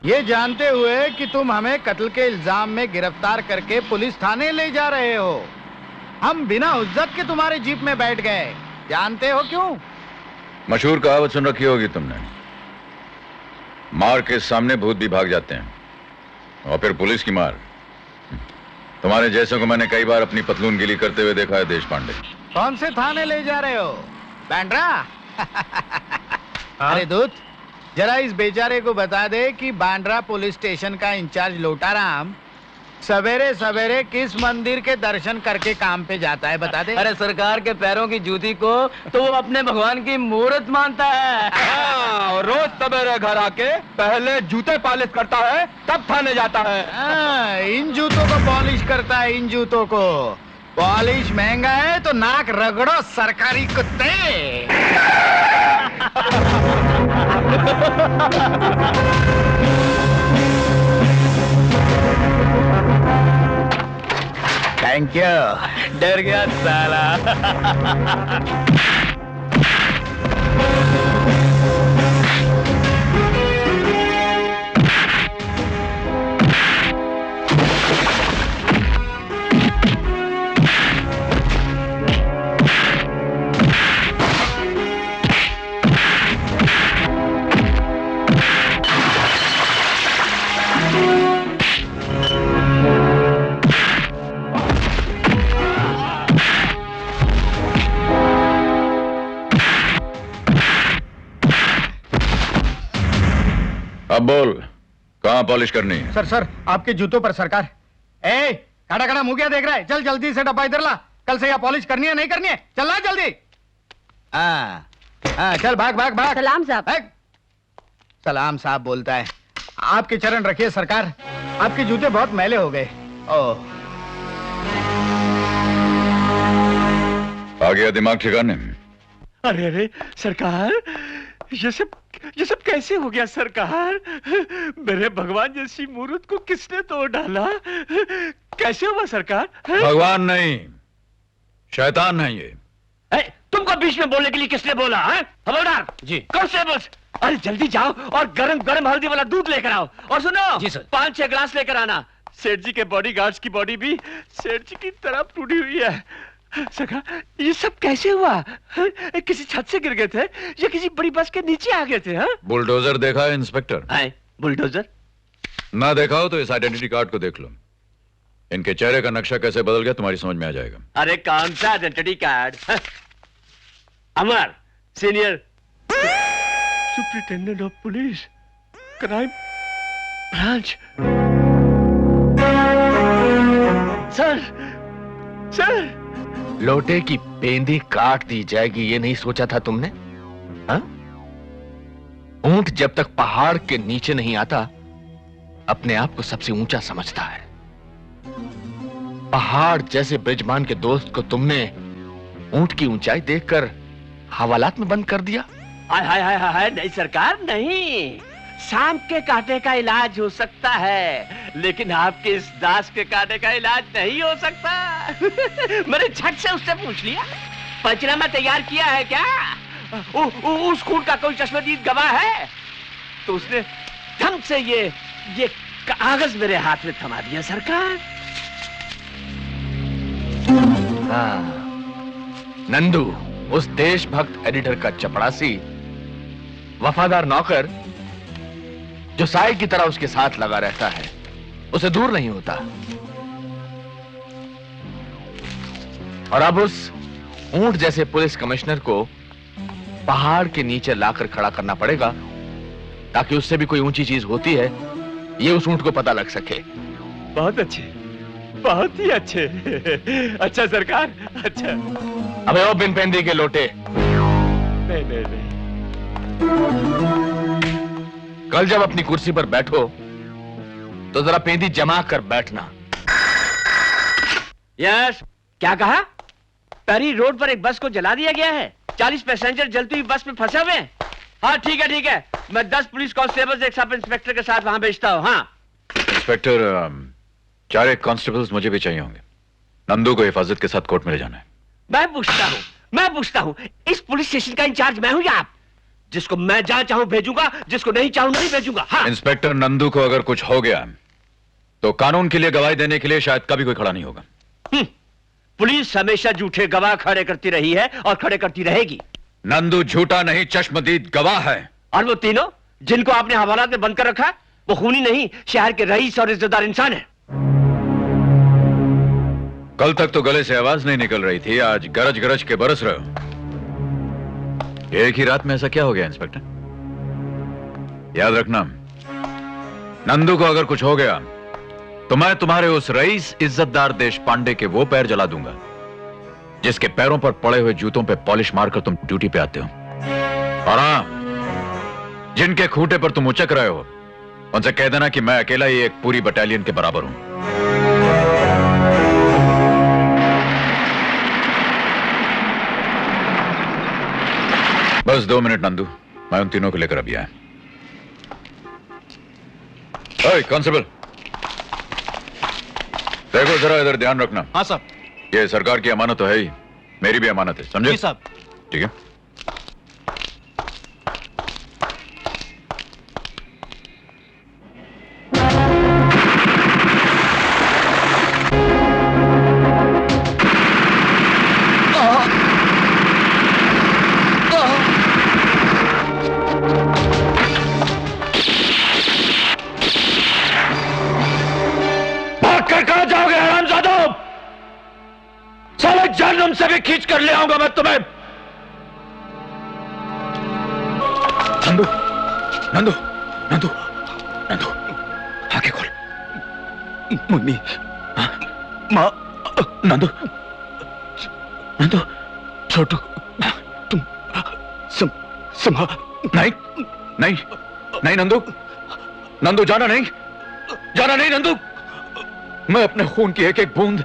ये जानते हुए कि तुम हमें कत्ल के इल्जाम में गिरफ्तार करके पुलिस थाने ले जा रहे हो, हम बिना इज्जत के तुम्हारे जीप में बैठ गए। जानते हो क्यों? मशहूर कहावत सुन रखी होगी तुमने, मार के सामने भूत भी भाग जाते हैं, और फिर पुलिस की मार। तुम्हारे जैसों को मैंने कई बार अपनी पतलून गीली करते हुए देखा है देश पांडे। कौन से थाने ले जा रहे हो? बांद्रा? अरे दूत, जरा इस बेचारे को बता दे कि बांद्रा पुलिस स्टेशन का इंचार्ज लोटाराम सवेरे सवेरे किस मंदिर के दर्शन करके काम पे जाता है, बता दे। अरे सरकार के पैरों की जूती को तो वो अपने भगवान की मूर्त मानता है। हाँ, रोज सवेरे घर आके पहले जूते पॉलिश करता है, तब थाने जाता है। इन जूतों को पॉलिश करता है, इन जूतों को। पॉलिश महंगा है तो नाक रगड़ो सरकारी कुत्ते। Thank you. डर गया साला। अब बोल, कहाँ पॉलिश करनी है? सर आपके जूतों पर सरकार। ए, खड़ा खड़ा मुंह क्या देख रहा है? चल जल्दी से डब्बा इधर ला। कल से यहाँ पॉलिश करनी है नहीं करनी है? चल ला जल्दी। चल भाग भाग भाग। सलाम साहब। सलाम साहब बोलता है। आपके चरण रखिए सरकार, आपके जूते बहुत मैले हो गए। ओह, आ गया दिमाग ठिकाने? अरे अरे सरकार, ये सब कैसे हो गया सरकार? मेरे भगवान जैसी मूर्त को किसने तोड़ डाला? कैसे हुआ सरकार? भगवान नहीं, शैतान है ये। तुमको बीच में बोलने के लिए किसने बोला? हवलदार जी, कांस्टेबल्स, अरे जल्दी जाओ और गरम गरम हल्दी वाला दूध लेकर आओ। और सुनो जी सर, 5-6 ग्लास लेकर आना। सेठ जी के बॉडीगार्ड्स की बॉडी भी सेठ जी की तरह टूटी हुई है। सरकार, ये सब कैसे हुआ? किसी छत से गिर गए थे या किसी बड़ी बस के नीचे आ गए थे? बुलडोजर देखा है इंस्पेक्टर? बुलडोजर ना देखा हो तो इस आइडेंटिटी कार्ड को देख लो। इनके चेहरे का नक्शा कैसे बदल गया तुम्हारी समझ में आ जाएगा। अरे कौन सा identity card? Amar senior superintendent of police, crime branch. Sir लोटे की पेंदी काट दी जाएगी ये नहीं सोचा था तुमने? हाँ? ऊंट जब तक पहाड़ के नीचे नहीं आता अपने आप को सबसे ऊंचा समझता है। पहाड़ जैसे ब्रिजमान के दोस्त को तुमने ऊंट की ऊंचाई देखकर हवालात में बंद कर दिया। हाय हाय हाय हाय, नहीं सरकार नहीं। सांप के कांटे का इलाज हो सकता है, लेकिन आपके इस दास के कांटे का इलाज नहीं हो सकता। मैंने झट से उससे पूछ लिया, पंचनामा तैयार किया है क्या? उस खून का कोई चश्मदीद गवाह है? तो उसने धम से ये कागज मेरे हाथ में थमा दिया सरकार। हाँ, नंदू उस देशभक्त एडिटर का चपरासी, वफादार नौकर जो साई की तरह उसके साथ लगा रहता है, उसे दूर नहीं होता। और अब उस ऊंट जैसे पुलिस कमिश्नर को पहाड़ के नीचे लाकर खड़ा करना पड़ेगा ताकि उससे भी कोई ऊंची चीज होती है ये उस ऊंट को पता लग सके। बहुत अच्छे, बहुत ही अच्छे। अच्छा सरकार, अच्छा। अबे ओ बिन पेंदी के लोटे, नहीं नहीं नहीं। कल जब अपनी कुर्सी पर बैठो तो जरा पेंदी जमा कर बैठना। यस, क्या कहा? पैरी रोड पर एक बस को जला दिया गया है। 40 पैसेंजर जलती हुई बस में फंसे हुए हैं। हाँ ठीक है, मैं 10 पुलिस कांस्टेबल्स एक सब इंस्पेक्टर के साथ वहां भेजता हूँ। हाँ इंस्पेक्टर, 4 कांस्टेबल्स मुझे भी चाहिए होंगे। नंदू को हिफाजत के साथ कोर्ट में ले जाना है। मैं पूछता हूँ, इस पुलिस स्टेशन का इंचार्ज मैं हूँ या आप? जिसको मैं जहां चाहूं भेजूंगा, जिसको नहीं चाहूं नहीं भेजूंगा। हाँ। इंस्पेक्टर नंदू को अगर कुछ हो गया तो कानून के लिए गवाही देने के लिए शायद कभी कोई खड़ा नहीं होगा। पुलिस हमेशा झूठे गवाह खड़े करती रही है और खड़े करती रहेगी। नंदू झूठा नहीं, चश्मदीद गवाह है। और वो तीनों जिनको आपने हवालात में बंद कर रखा है, वो खूनी नहीं, शहर के रईस और इज्जतदार इंसान है। कल तक तो गले से आवाज नहीं निकल रही थी, आज गरज गरज के बरस रहे हो। एक ही रात में ऐसा क्या हो गया इंस्पेक्टर? याद रखना, नंदू को अगर कुछ हो गया तो मैं तुम्हारे उस रईस इज्जतदार देश पांडे के वो पैर जला दूंगा जिसके पैरों पर पड़े हुए जूतों पे पॉलिश मारकर तुम ड्यूटी पे आते हो। और हां, जिनके खूंटे पर तुम उचक रहे हो उनसे कह देना कि मैं अकेला ही एक पूरी बटालियन के बराबर हूं। बस 2 मिनट नंदू, मैं उन तीनों को लेकर अभी आया। ओए कांस्टेबल, देखो जरा इधर ध्यान रखना। हाँ साहब। ये सरकार की अमानत तो है ही, मेरी भी अमानत है, समझे? जी साहब। ठीक है। कहां जाओगे हरामजादो? साले जहन्नुम से भी खींच कर ले आऊंगा मैं तुम्हें। नंदू, नंदू, नंदू, नंदू, आंखें खोल। मम्मी, माँ, नंदू, नंदू, छोटू, तुम संभाल। नहीं, नहीं, नहीं नंदू, नंदू जाना नहीं, जाना नहीं नंदू। मैं अपने खून की एक एक बूंद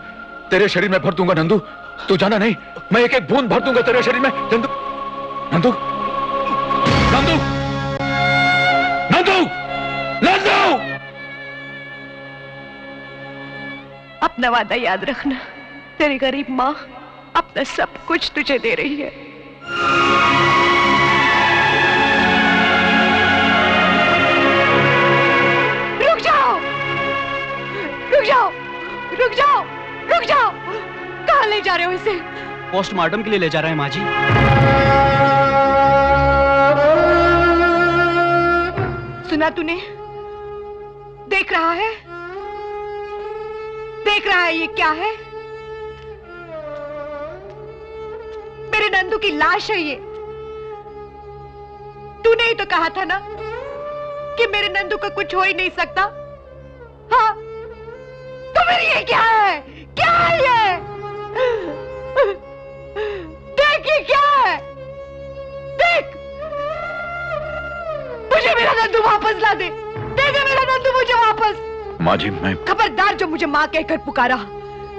तेरे शरीर में भर दूंगा नंदू, तू जाना नहीं। मैं एक एक बूंद भर दूंगा तेरे शरीर में नंदू, नंदू, नंदू, नंदू, नंदू। अपना वादा याद रखना, तेरी गरीब माँ अपना सब कुछ तुझे दे रही है। रुक जाओ, रुक जाओ, रुक जाओ, रुक जाओ। कहाँ ले जा रहे हो इसे? पोस्टमार्टम के लिए ले जा रहे हैं माँ जी। सुना तूने? देख रहा है, देख रहा है ये क्या है? मेरे नंदू की लाश है ये। तूने ही तो कहा था ना कि मेरे नंदू का कुछ हो ही नहीं सकता। हाँ, तो फिर ये क्या है? क्या है ये? देख ये क्या है? देख, मुझे मेरा नंदू वापस ला दे। दे दे मेरा नंदू मुझे वापस। माँ जी, मैं खबरदार जो मुझे माँ कहकर पुकारा।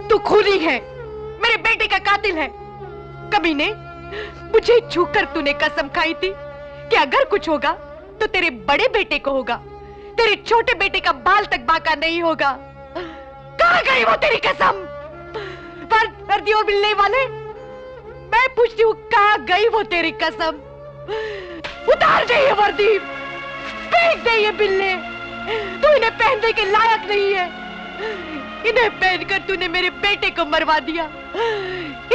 तू खूनी है, मेरे बेटे का कातिल है। कमीने, मुझे छूकर तूने कसम खाई थी कि अगर कुछ होगा तो तेरे बड़े बेटे को होगा, तेरे छोटे बेटे का बाल तक बाका नहीं होगा। कहाँ गई वो तेरी कसम? वर्दी और मिलने वाले, मैं पूछती हूँ कहाँ गई वो तेरी कसम? उतार दे ये वर्दी, फेंक दे ये बिल्ले। तू इन्हें पहनने के लायक नहीं है। इन्हें पहनकर तूने मेरे बेटे को मरवा दिया।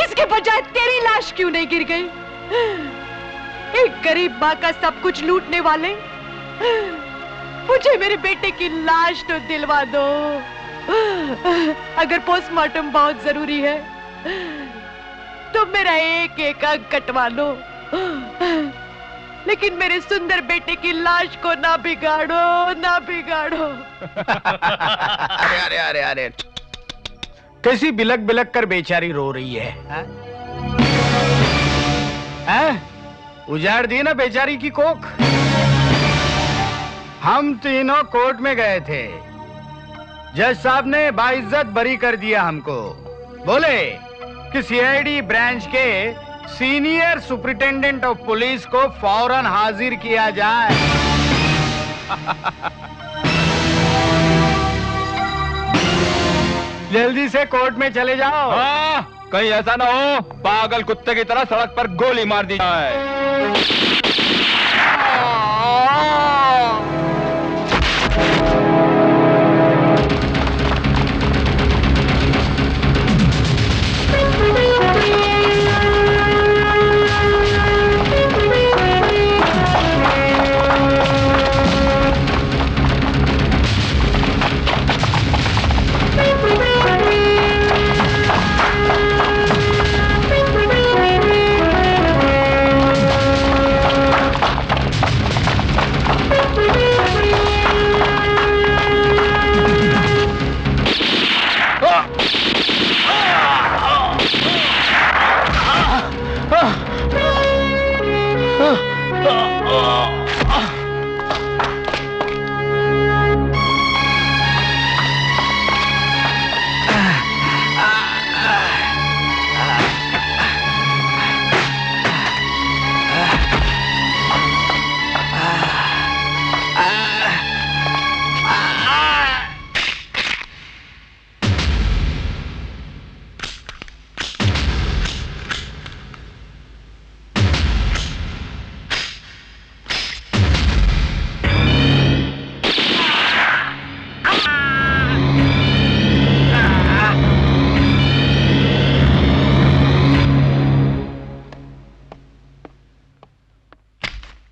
इसके बजाय तेरी लाश क्यों नहीं गिर गई? एक गरीब माँ का सब कुछ लूटने वाले, मुझे मेरे बेटे की लाश तो दिलवा दो। अगर पोस्टमार्टम बहुत जरूरी है तो मेरा एक एक अंग कटवा लो, लेकिन मेरे सुंदर बेटे की लाश को ना बिगाड़ो, ना बिगाड़ो। अरे अरे अरे अरे, कैसी बिलक बिलक कर बेचारी रो रही है। हैं? उजाड़ दी ना बेचारी की कोख। हम तीनों कोर्ट में गए थे, जज साहब ने बाइज्जत बरी कर दिया हमको। बोले कि सीआईडी ब्रांच के सीनियर सुपरिटेंडेंट ऑफ पुलिस को फौरन हाजिर किया जाए। जल्दी से कोर्ट में चले जाओ। हाँ, कहीं ऐसा ना हो पागल कुत्ते की तरह सड़क पर गोली मार दी जाए।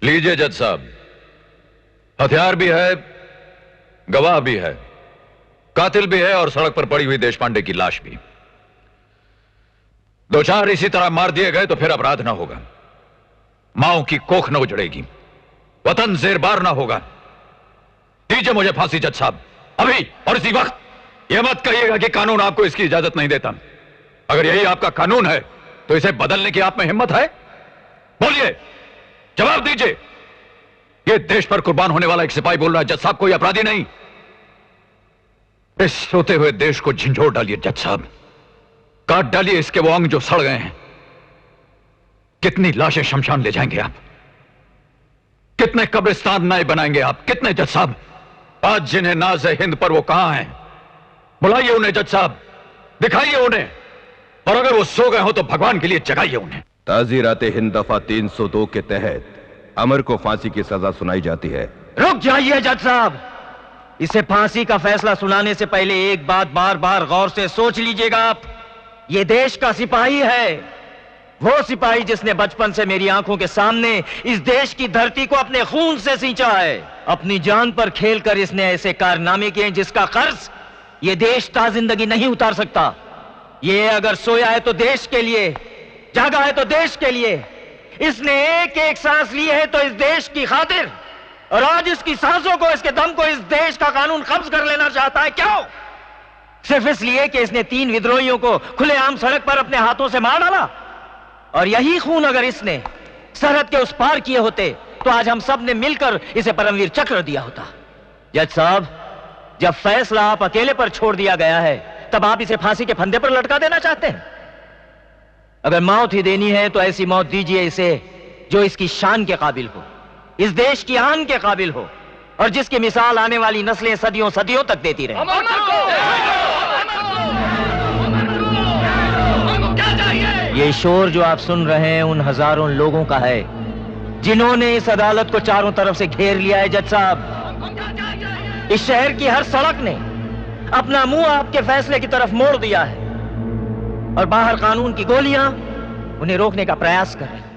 लीजिए जज साहब, हथियार भी है, गवाह भी है, कातिल भी है और सड़क पर पड़ी हुई देशपांडे की लाश भी। दो चार इसी तरह मार दिए गए तो फिर अपराध ना होगा, माओ की कोख न उजड़ेगी, वतन जेरबार ना होगा। दीजिए मुझे फांसी जज साहब, अभी और इसी वक्त। यह मत कहिएगा कि कानून आपको इसकी इजाजत नहीं देता। अगर यही आपका कानून है तो इसे बदलने की आप में हिम्मत है? बोलिए, जवाब दीजिए। ये देश पर कुर्बान होने वाला एक सिपाही बोल रहा है जज साहब, कोई अपराधी नहीं। इस सोते हुए देश को झंझोड़ डालिए जज साहब, काट डालिए इसके वो अंग जो सड़ गए हैं। कितनी लाशें शमशान ले जाएंगे आप? कितने कब्रिस्तान नए बनाएंगे आप? कितने जज साहब? आज जिन्हें नाज है हिंद पर वो कहां हैं? बुलाइए उन्हें जज साहब, दिखाइए उन्हें, और अगर वो सो गए हो तो भगवान के लिए जगाइए उन्हें। ताज़ीरात हिंद दफा 302 के तहत अमर को फांसी की सजा सुनाई जाती है। रुक जाइए जज साहब, इसे फांसी का फैसला सुनाने से पहले एक बात बार बार गौर से सोच लीजिएगा आप। ये देश का सिपाही है, वो सिपाही जिसने बचपन से मेरी आंखों के सामने इस देश की धरती को अपने खून से सींचा है। अपनी जान पर खेलकर इसने ऐसे कारनामे किए जिसका कर्ज ये देश ताजिंदगी नहीं उतार सकता। ये अगर सोया है तो देश के लिए, जागा है तो देश के लिए। इसने एक एक सांस ली है तो इस देश की खातिर, और आज इसकी सांसों को, इसके दम को इस देश का कानून कब्ज कर लेना चाहता है। क्यों? सिर्फ इसलिए कि इसने 3 विद्रोहियों को खुलेआम सड़क पर अपने हाथों से मार डाला। और यही खून अगर इसने सरहद के उस पार किए होते तो आज हम सब ने मिलकर इसे परमवीर चक्र दिया होता। जज साहब, जब फैसला आप अकेले पर छोड़ दिया गया है तब आप इसे फांसी के फंदे पर लटका देना चाहते हैं। अगर मौत ही देनी है तो ऐसी मौत दीजिए इसे जो इसकी शान के काबिल हो, इस देश की आन के काबिल हो, और जिसकी मिसाल आने वाली नस्लें सदियों सदियों तक देती रहे। ये शोर जो आप सुन रहे हैं उन हजारों लोगों का है जिन्होंने इस अदालत को चारों तरफ से घेर लिया है। जज साहब, इस शहर की हर सड़क ने अपना मुंह आपके फैसले की तरफ मोड़ दिया है, और बाहर कानून की गोलियां उन्हें रोकने का प्रयास कर रही।